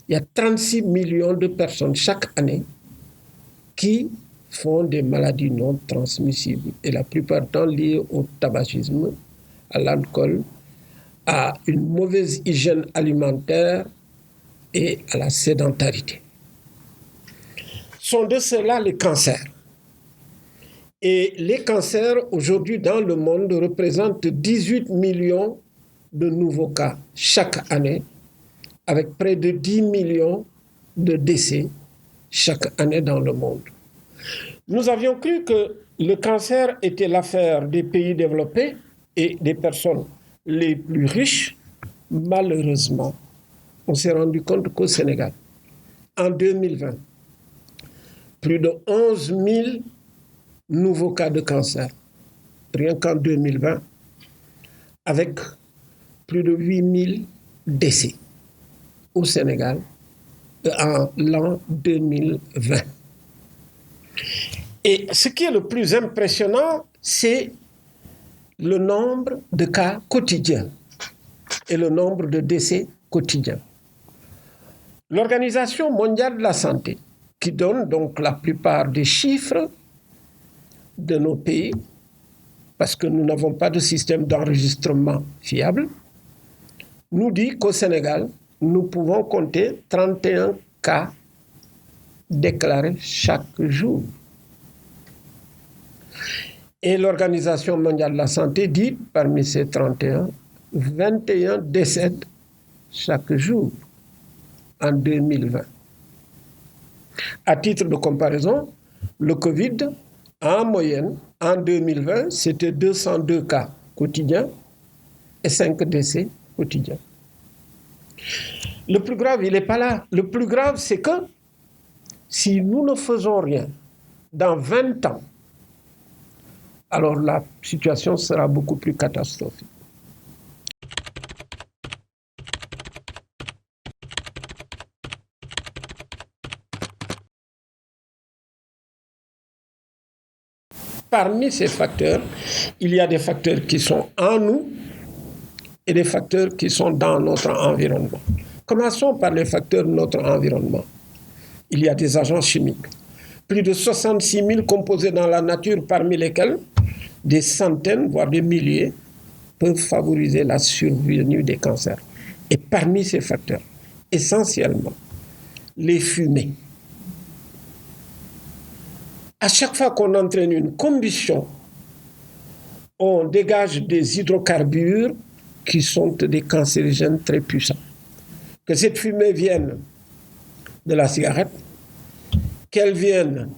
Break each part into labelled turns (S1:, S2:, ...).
S1: il y a 36 millions de personnes chaque année qui font des maladies non transmissibles et la plupart du temps liées au tabagisme, à l'alcool, à une mauvaise hygiène alimentaire et à la sédentarité. Sont de cela les cancers. Et les cancers, aujourd'hui, dans le monde, représentent 18 millions de nouveaux cas chaque année, avec près de 10 millions de décès chaque année dans le monde. Nous avions cru que le cancer était l'affaire des pays développés et des personnes les plus riches. Malheureusement, on s'est rendu compte qu'au Sénégal, en 2020, plus de 11 000 nouveaux cas de cancer, rien qu'en 2020, avec plus de 8 000 décès au Sénégal en l'an 2020. Et ce qui est le plus impressionnant, c'est le nombre de cas quotidiens et le nombre de décès quotidiens. L'Organisation mondiale de la santé, qui donne donc la plupart des chiffres de nos pays, parce que nous n'avons pas de système d'enregistrement fiable, nous dit qu'au Sénégal, nous pouvons compter 31 cas déclarés chaque jour. Et l'Organisation mondiale de la santé dit, parmi ces 31, 21 décèdent chaque jour en 2020. À titre de comparaison, le Covid, en moyenne, en 2020, c'était 202 cas quotidiens et 5 décès quotidiens. Le plus grave, il n'est pas là. Le plus grave, c'est que si nous ne faisons rien dans 20 ans, alors la situation sera beaucoup plus catastrophique. Parmi ces facteurs, il y a des facteurs qui sont en nous et des facteurs qui sont dans notre environnement. Commençons par les facteurs de notre environnement. Il y a des agents chimiques. Plus de 66 000 composés dans la nature, parmi lesquels des centaines, voire des milliers, peuvent favoriser la survenue des cancers. Et parmi ces facteurs, essentiellement, les fumées. À chaque fois qu'on entraîne une combustion, on dégage des hydrocarbures qui sont des cancérigènes très puissants. Que cette fumée vienne de la cigarette, qu'elle vienne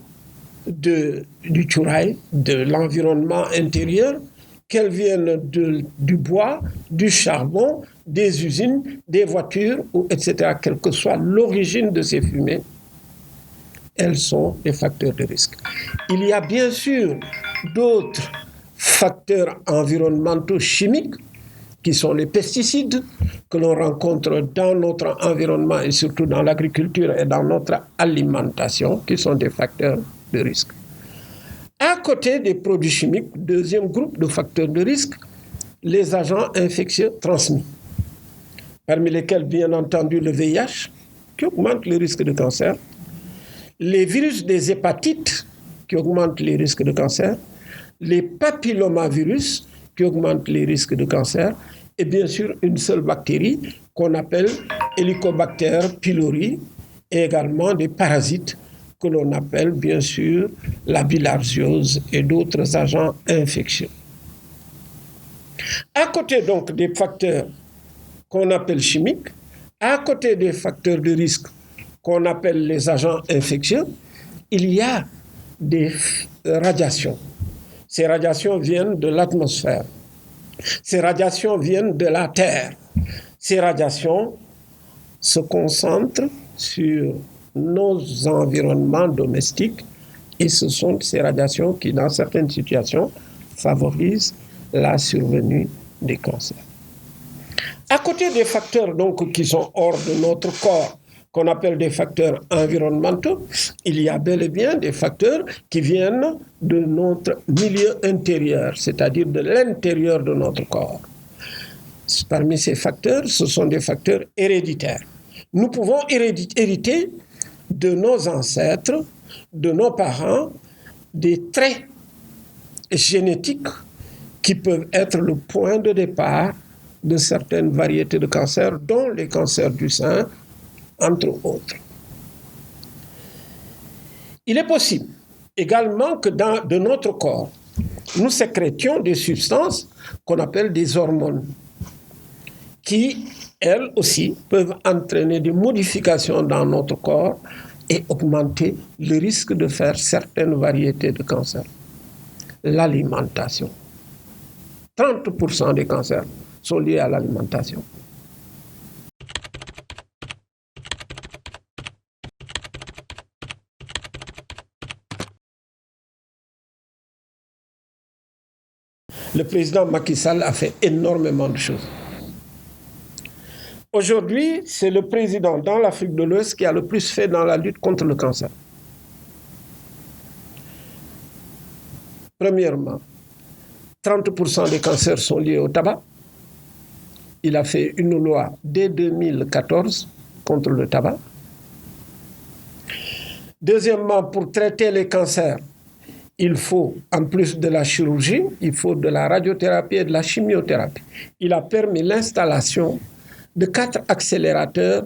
S1: du tchouraï, de l'environnement intérieur, qu'elle vienne du bois, du charbon, des usines, des voitures, etc. Quelle que soit l'origine de ces fumées, elles sont des facteurs de risque. Il y a bien sûr d'autres facteurs environnementaux chimiques qui sont les pesticides que l'on rencontre dans notre environnement et surtout dans l'agriculture et dans notre alimentation, qui sont des facteurs de risque. À côté des produits chimiques, deuxième groupe de facteurs de risque, les agents infectieux transmis, parmi lesquels bien entendu le VIH, qui augmente le risque de cancer, les virus des hépatites, qui augmentent les risques de cancer, les papillomavirus, qui augmentent les risques de cancer, et bien sûr une seule bactérie qu'on appelle Helicobacter pylori, et également des parasites que l'on appelle bien sûr la bilharziose et d'autres agents infectieux. À côté donc des facteurs qu'on appelle chimiques, à côté des facteurs de risque qu'on appelle les agents infectieux, il y a des radiations. Ces radiations viennent de l'atmosphère. Ces radiations viennent de la Terre. Ces radiations se concentrent sur nos environnements domestiques et ce sont ces radiations qui, dans certaines situations, favorisent la survenue des cancers. À côté des facteurs donc, qui sont hors de notre corps, qu'on appelle des facteurs environnementaux, il y a bel et bien des facteurs qui viennent de notre milieu intérieur, c'est-à-dire de l'intérieur de notre corps. Parmi ces facteurs, ce sont des facteurs héréditaires. Nous pouvons hériter de nos ancêtres, de nos parents, des traits génétiques qui peuvent être le point de départ de certaines variétés de cancers, dont les cancers du sein, entre autres. Il est possible également que de notre corps, nous sécrétions des substances qu'on appelle des hormones, qui, elles aussi, peuvent entraîner des modifications dans notre corps et augmenter le risque de faire certaines variétés de cancers. L'alimentation. 30% des cancers sont liés à l'alimentation. Le président Macky Sall a fait énormément de choses. Aujourd'hui, c'est le président dans l'Afrique de l'Ouest qui a le plus fait dans la lutte contre le cancer. Premièrement, 30% des cancers sont liés au tabac. Il a fait une loi dès 2014 contre le tabac. Deuxièmement, pour traiter les cancers, il faut, en plus de la chirurgie, il faut de la radiothérapie et de la chimiothérapie. Il a permis l'installation de 4 accélérateurs,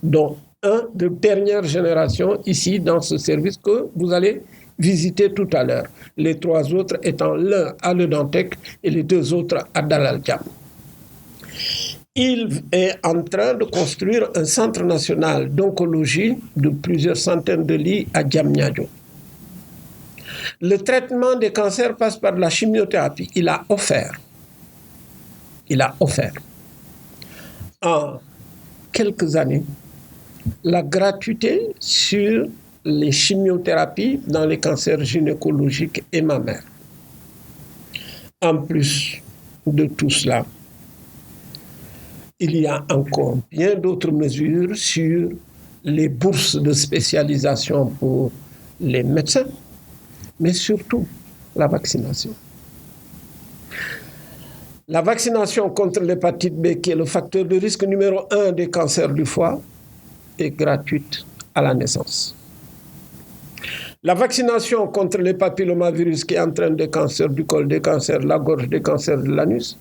S1: dont un de dernière génération ici dans ce service que vous allez visiter tout à l'heure. Les 3 autres étant l'un à Le Dantec et les 2 autres à Dalal Jamm. Il est en train de construire un centre national d'oncologie de plusieurs centaines de lits à Diamniadio. Le traitement des cancers passe par la chimiothérapie. Il a offert en quelques années la gratuité sur les chimiothérapies dans les cancers gynécologiques et mammaires. En plus de tout cela, il y a encore bien d'autres mesures sur les bourses de spécialisation pour les médecins, mais surtout la vaccination. La vaccination contre l'hépatite B, qui est le facteur de risque numéro 1 des cancers du foie, est gratuite à la naissance. La vaccination contre les papillomavirus qui entraîne des cancers du col, des cancers de la gorge, des cancers de l'anus,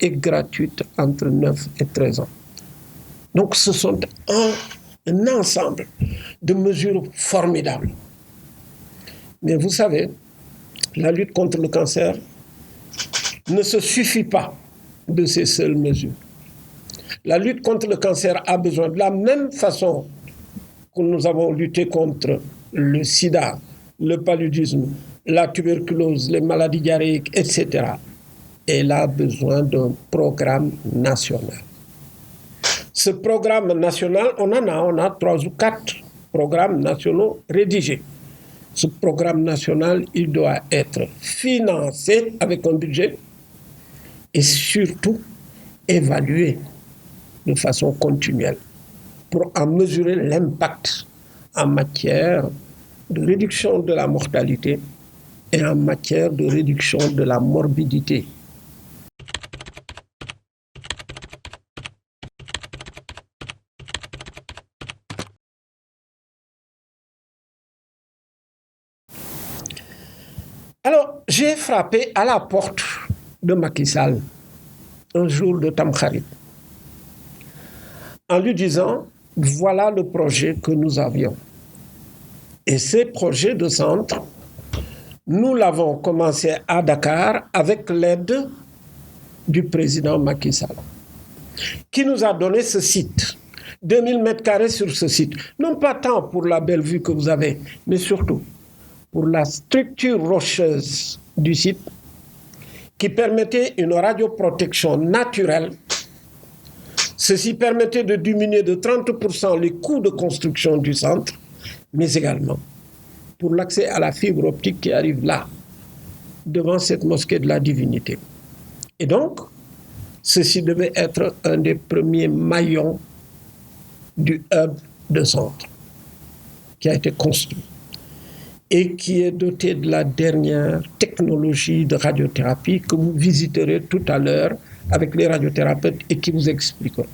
S1: est gratuite entre 9 et 13 ans. Donc ce sont un ensemble de mesures formidables. Mais vous savez, la lutte contre le cancer ne se suffit pas de ces seules mesures. La lutte contre le cancer a besoin, de la même façon que nous avons lutté contre le sida, le paludisme, la tuberculose, les maladies diarrhéiques, etc. Elle a besoin d'un programme national. Ce programme national, on a 3 ou 4 programmes nationaux rédigés. Ce programme national, il doit être financé avec un budget et surtout évalué de façon continuelle pour en mesurer l'impact en matière de réduction de la mortalité et en matière de réduction de la morbidité. Alors, j'ai frappé à la porte de Macky Sall un jour de Tamkharit en lui disant, voilà le projet que nous avions. Et ces projets de centre, nous l'avons commencé à Dakar avec l'aide du président Macky Sall, qui nous a donné ce site, 2000 m² sur ce site. Non pas tant pour la belle vue que vous avez, mais surtout pour la structure rocheuse du site qui permettait une radioprotection naturelle. Ceci permettait de diminuer de 30% les coûts de construction du centre, mais également pour l'accès à la fibre optique qui arrive là, devant cette mosquée de la divinité. Et donc, ceci devait être un des premiers maillons du hub de centre qui a été construit et qui est doté de la dernière technologie de radiothérapie que vous visiterez tout à l'heure avec les radiothérapeutes et qui vous expliqueront.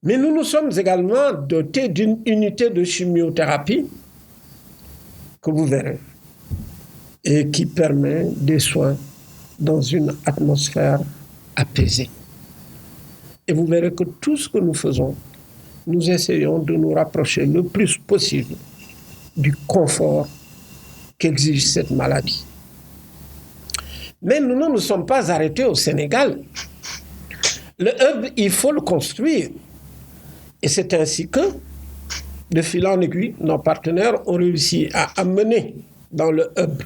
S1: Mais nous nous sommes également dotés d'une unité de chimiothérapie que vous verrez et qui permet des soins dans une atmosphère apaisée. Et vous verrez que tout ce que nous faisons, nous essayons de nous rapprocher le plus possible du confort qu'exige cette maladie. Mais nous ne nous sommes pas arrêtés au Sénégal. Le hub, il faut le construire. Et c'est ainsi que, de fil en aiguille, nos partenaires ont réussi à amener dans le hub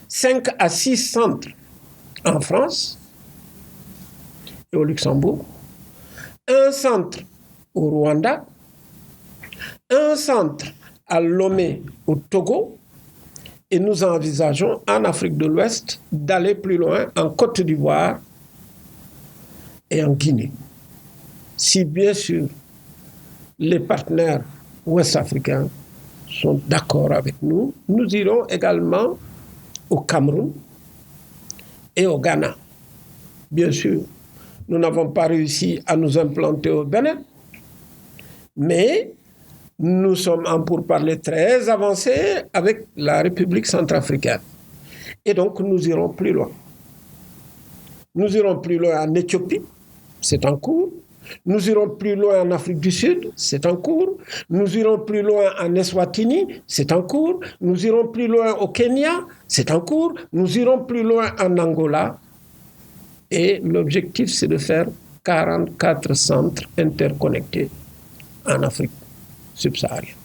S1: 5 à 6 centres en France et au Luxembourg, un centre au Rwanda, un centre à Lomé au Togo, et nous envisageons en Afrique de l'Ouest d'aller plus loin en Côte d'Ivoire et en Guinée. Si bien sûr les partenaires ouest-africains sont d'accord avec nous, nous irons également au Cameroun et au Ghana. Bien sûr, nous n'avons pas réussi à nous implanter au Bénin, mais nous sommes en pourparlers très avancés avec la République centrafricaine. Et donc, nous irons plus loin. Nous irons plus loin en Éthiopie, c'est en cours. Nous irons plus loin en Afrique du Sud, c'est en cours. Nous irons plus loin en Eswatini, c'est en cours. Nous irons plus loin au Kenya, c'est en cours. Nous irons plus loin en Angola. Et l'objectif, c'est de faire 44 centres interconnectés en Afrique subsaharienne.